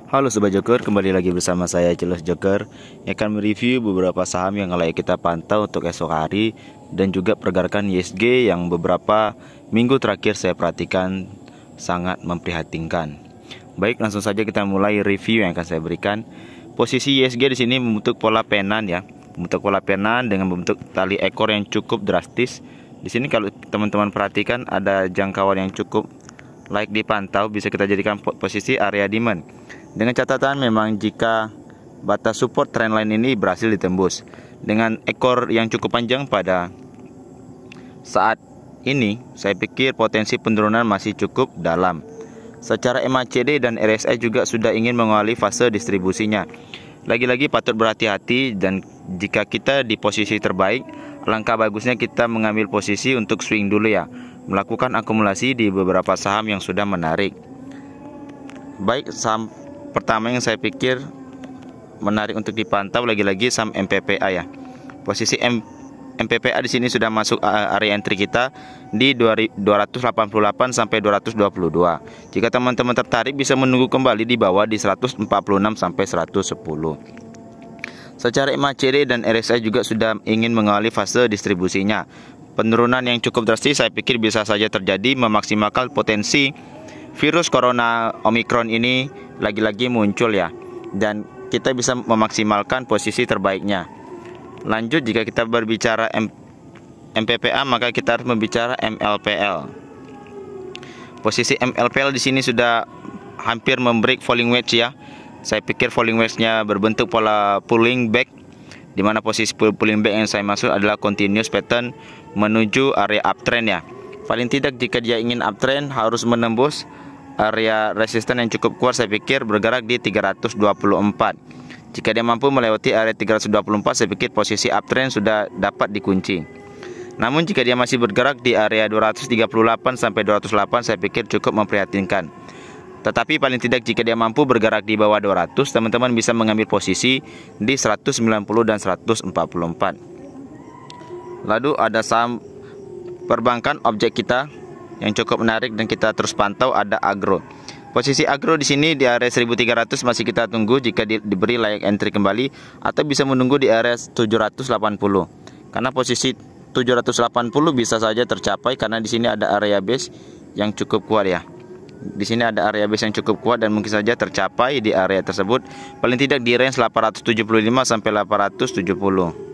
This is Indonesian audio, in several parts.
Halo Sobat Joker, kembali lagi bersama saya Jelas Joker yang akan mereview beberapa saham yang layak kita pantau untuk esok hari dan juga pergerakan ISG yang beberapa minggu terakhir saya perhatikan sangat memprihatinkan. Baik, langsung saja kita mulai review yang akan saya berikan. Posisi ISG di sini membentuk pola penan ya, membentuk pola penan dengan membentuk tali ekor yang cukup drastis. Di sini kalau teman-teman perhatikan ada jangkauan yang cukup layak dipantau, bisa kita jadikan posisi area demand. Dengan catatan memang jika batas support trendline ini berhasil ditembus dengan ekor yang cukup panjang pada saat ini, saya pikir potensi penurunan masih cukup dalam. Secara MACD dan RSI juga sudah ingin mengawali fase distribusinya. Lagi-lagi patut berhati-hati, dan jika kita di posisi terbaik, langkah bagusnya kita mengambil posisi untuk swing dulu ya, melakukan akumulasi di beberapa saham yang sudah menarik. Baik, saham pertama yang saya pikir menarik untuk dipantau lagi-lagi saham MPPA ya. Posisi MPPA di sini sudah masuk area entry kita di 288 sampai 222. Jika teman-teman tertarik bisa menunggu kembali di bawah di 146 sampai 110. Secara MACD dan RSI juga sudah ingin mengawali fase distribusinya. Penurunan yang cukup drastis saya pikir bisa saja terjadi, memaksimalkan potensi virus corona Omicron ini lagi-lagi muncul ya, dan kita bisa memaksimalkan posisi terbaiknya. Lanjut, jika kita berbicara MPPA maka kita harus membicara MLPL. Posisi MLPL di sini sudah hampir membreak falling wedge ya. Saya pikir falling wedge-nya berbentuk pola pulling back, di mana posisi pulling back yang saya maksud adalah continuous pattern menuju area uptrend ya. Paling tidak jika dia ingin uptrend harus menembus area resisten yang cukup kuat, saya pikir bergerak di 324. Jika dia mampu melewati area 324, saya pikir posisi uptrend sudah dapat dikunci. Namun jika dia masih bergerak di area 238 sampai 208, saya pikir cukup memprihatinkan. Tetapi paling tidak jika dia mampu bergerak di bawah 200, teman-teman bisa mengambil posisi di 190 dan 144. Lalu ada saham perbankan objek kita yang cukup menarik dan kita terus pantau, ada Agro. Posisi Agro di sini di area 1300 masih kita tunggu jika diberi layak entry kembali, atau bisa menunggu di area 780. Karena posisi 780 bisa saja tercapai karena di sini ada area base yang cukup kuat ya. Di sini ada area base yang cukup kuat dan mungkin saja tercapai di area tersebut, paling tidak di range 875 sampai 870.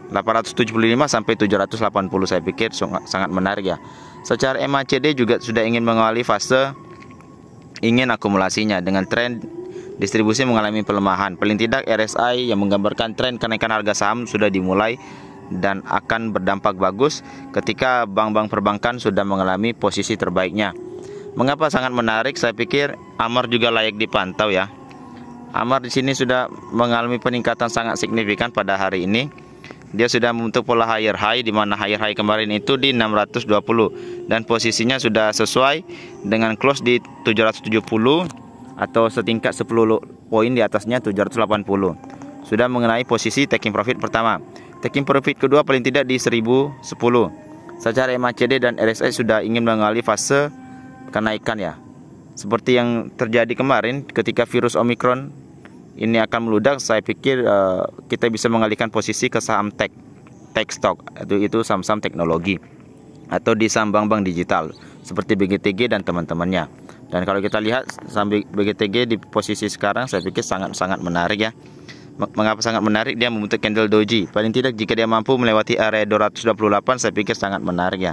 875 sampai 780 saya pikir sangat menarik ya. Secara MACD juga sudah ingin mengawali fase ingin akumulasinya dengan tren distribusi mengalami pelemahan. Paling tidak RSI yang menggambarkan tren kenaikan harga saham sudah dimulai dan akan berdampak bagus ketika bank-bank perbankan sudah mengalami posisi terbaiknya. Mengapa sangat menarik? Saya pikir Amar juga layak dipantau ya. Amar di sini sudah mengalami peningkatan sangat signifikan pada hari ini. Dia sudah membentuk pola higher high, di mana higher high kemarin itu di 620 dan posisinya sudah sesuai dengan close di 770 atau setingkat 10 poin di atasnya 780. Sudah mengenai posisi taking profit pertama. Taking profit kedua paling tidak di 1010. Secara MACD dan RSI sudah ingin mengalami fase kenaikan ya. Seperti yang terjadi kemarin ketika virus Omicron ini akan meludak, saya pikir kita bisa mengalihkan posisi ke saham tech stock, itu saham-saham teknologi, atau di saham bank-bank digital seperti BGTG dan teman-temannya. Dan kalau kita lihat saham BGTG di posisi sekarang, saya pikir sangat menarik ya. Mengapa sangat menarik? Dia membentuk candle doji. Paling tidak jika dia mampu melewati area 228, saya pikir sangat menarik ya.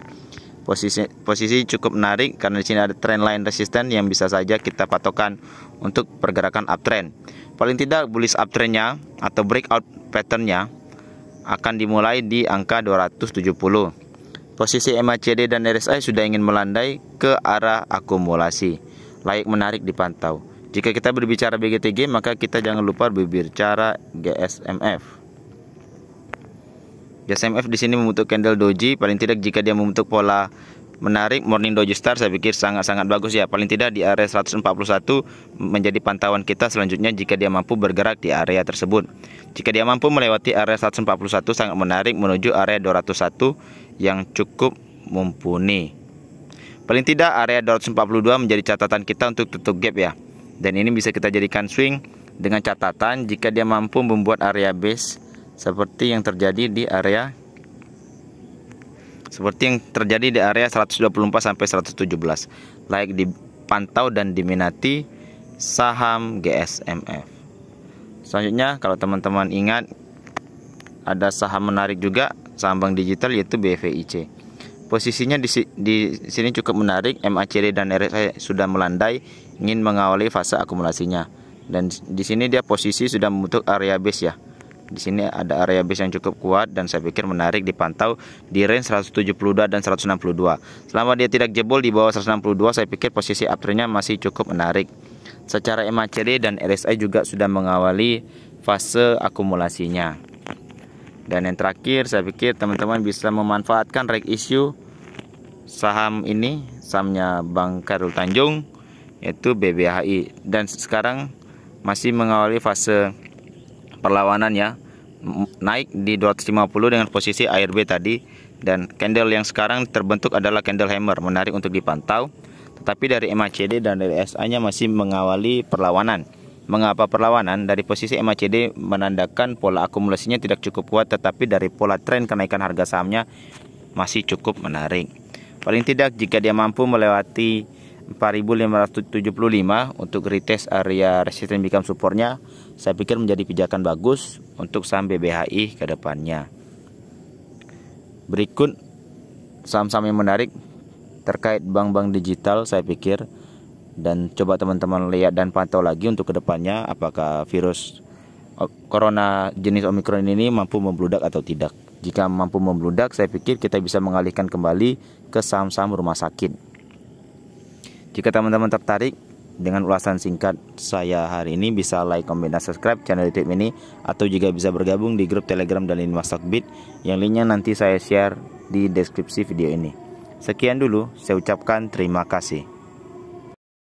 Posisi cukup menarik karena di sini ada trend line resisten yang bisa saja kita patokan untuk pergerakan uptrend. Paling tidak bullish uptrendnya atau breakout patternnya akan dimulai di angka 270. Posisi MACD dan RSI sudah ingin melandai ke arah akumulasi, layak menarik dipantau. Jika kita berbicara BGTG maka kita jangan lupa berbicara GSMF. GSMF di sini membentuk candle doji. Paling tidak jika dia membentuk pola menarik morning doji star, saya pikir sangat bagus ya. Paling tidak di area 141 menjadi pantauan kita selanjutnya jika dia mampu bergerak di area tersebut. Jika dia mampu melewati area 141 sangat menarik menuju area 201 yang cukup mumpuni. Paling tidak area 242 menjadi catatan kita untuk tutup gap ya. Dan ini bisa kita jadikan swing dengan catatan jika dia mampu membuat area base seperti yang terjadi di area 124 sampai 117. Layak dipantau dan diminati saham GSMF. Selanjutnya, kalau teman-teman ingat, ada saham menarik juga, saham bank digital, yaitu BVIC. Posisinya di sini cukup menarik. MACD dan RSI sudah melandai, ingin mengawali fase akumulasinya. Dan di sini dia posisi sudah membentuk area base ya. Di sini ada area base yang cukup kuat dan saya pikir menarik dipantau di range 172 dan 162. Selama dia tidak jebol di bawah 162, saya pikir posisi uptrendnya masih cukup menarik. Secara MACD dan RSI juga sudah mengawali fase akumulasinya. Dan yang terakhir, saya pikir teman-teman bisa memanfaatkan right issue saham ini, sahamnya Bank Khairul Tanjung, yaitu BBHI, dan sekarang masih mengawali fase perlawanan ya, naik di 250 dengan posisi ARB tadi, dan candle yang sekarang terbentuk adalah candle hammer, menarik untuk dipantau. Tetapi dari MACD dan dari RSI-nya masih mengawali perlawanan. Mengapa perlawanan? Dari posisi MACD menandakan pola akumulasinya tidak cukup kuat, tetapi dari pola tren kenaikan harga sahamnya masih cukup menarik. Paling tidak jika dia mampu melewati 4.575 untuk retest area resistance become supportnya, saya pikir menjadi pijakan bagus untuk saham BBHI ke depannya. Berikut saham-saham yang menarik terkait bank-bank digital, saya pikir. Dan coba teman-teman lihat dan pantau lagi untuk kedepannya apakah virus corona jenis Omicron ini mampu membludak atau tidak. Jika mampu membludak, saya pikir kita bisa mengalihkan kembali ke saham-saham rumah sakit. Jika teman-teman tertarik dengan ulasan singkat saya hari ini, bisa like, comment, dan subscribe channel YouTube ini, atau juga bisa bergabung di grup Telegram dan lini WhatsApp Bit yang linknya nanti saya share di deskripsi video ini. Sekian dulu, saya ucapkan terima kasih.